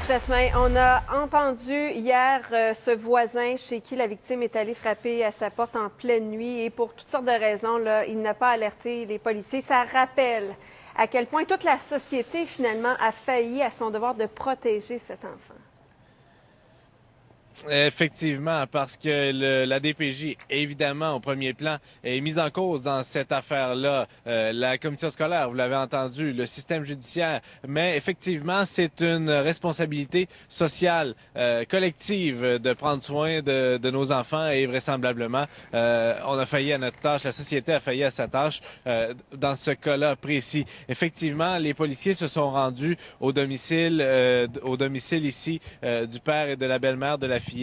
Jasmin, on a entendu hier ce voisin chez qui la victime est allée frapper à sa porte en pleine nuit et pour toutes sortes de raisons, là, il n'a pas alerté les policiers. Ça rappelle à quel point toute la société, finalement, a failli à son devoir de protéger cet enfant. Effectivement, parce que la DPJ, évidemment, au premier plan, est mise en cause dans cette affaire-là. La commission scolaire, vous l'avez entendu, le système judiciaire, mais effectivement, c'est une responsabilité sociale, collective, de prendre soin de nos enfants et vraisemblablement, on a failli à notre tâche, la société a failli à sa tâche dans ce cas-là précis. Effectivement, les policiers se sont rendus au domicile ici du père et de la belle-mère de la fillette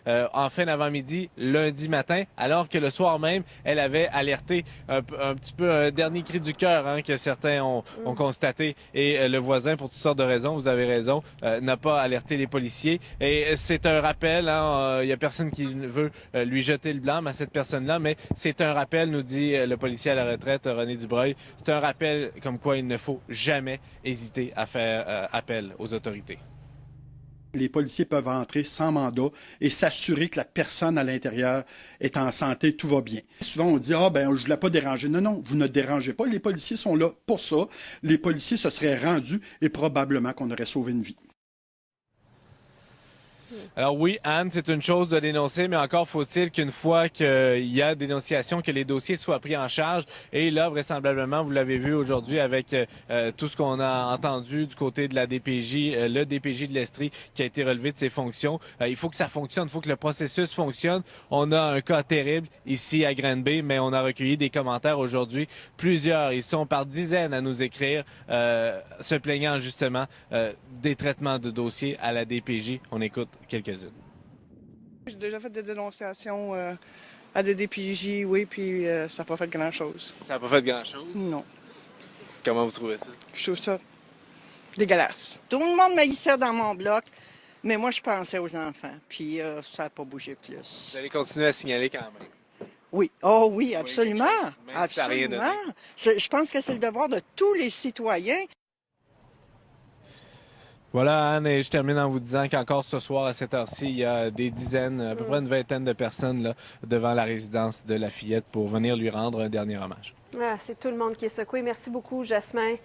en fin d'avant-midi, lundi matin, alors que le soir même, elle avait alerté un petit peu un dernier cri du cœur que certains ont constaté. Et le voisin, pour toutes sortes de raisons, vous avez raison, n'a pas alerté les policiers. Et c'est un rappel, il n'y a personne qui veut lui jeter le blâme à cette personne-là, mais c'est un rappel, nous dit le policier à la retraite, René Dubreuil, c'est un rappel comme quoi il ne faut jamais hésiter à faire appel aux autorités. Les policiers peuvent entrer sans mandat et s'assurer que la personne à l'intérieur est en santé, tout va bien. Souvent, on dit « je ne voulais pas déranger ». Non, non, vous ne dérangez pas. Les policiers sont là pour ça. Les policiers se seraient rendus et probablement qu'on aurait sauvé une vie. Alors oui, Anne, c'est une chose de dénoncer, mais encore faut-il qu'une fois qu'il y a dénonciation, que les dossiers soient pris en charge. Et là, vraisemblablement, vous l'avez vu aujourd'hui avec tout ce qu'on a entendu du côté de la DPJ, le DPJ de l'Estrie qui a été relevé de ses fonctions. Il faut que ça fonctionne, il faut que le processus fonctionne. On a un cas terrible ici à Granby, mais on a recueilli des commentaires aujourd'hui. Plusieurs, ils sont par dizaines à nous écrire, se plaignant justement des traitements de dossiers à la DPJ. On écoute quelques-unes. J'ai déjà fait des dénonciations à des DPJ, oui, puis ça n'a pas fait grand-chose. Ça n'a pas fait grand-chose? Non. Comment vous trouvez ça? Je trouve ça dégueulasse. Tout le monde m'haïssait dans mon bloc, mais moi, je pensais aux enfants, puis ça n'a pas bougé plus. Vous allez continuer à signaler quand même? Oui. Oh oui, absolument. Même si ça n'a rien donné. Je pense que c'est le devoir de tous les citoyens. Voilà, Anne, et je termine en vous disant qu'encore ce soir, à cette heure-ci, il y a des dizaines, à peu près une vingtaine de personnes là, devant la résidence de la fillette pour venir lui rendre un dernier hommage. Ah, c'est tout le monde qui est secoué. Merci beaucoup, Jasmin.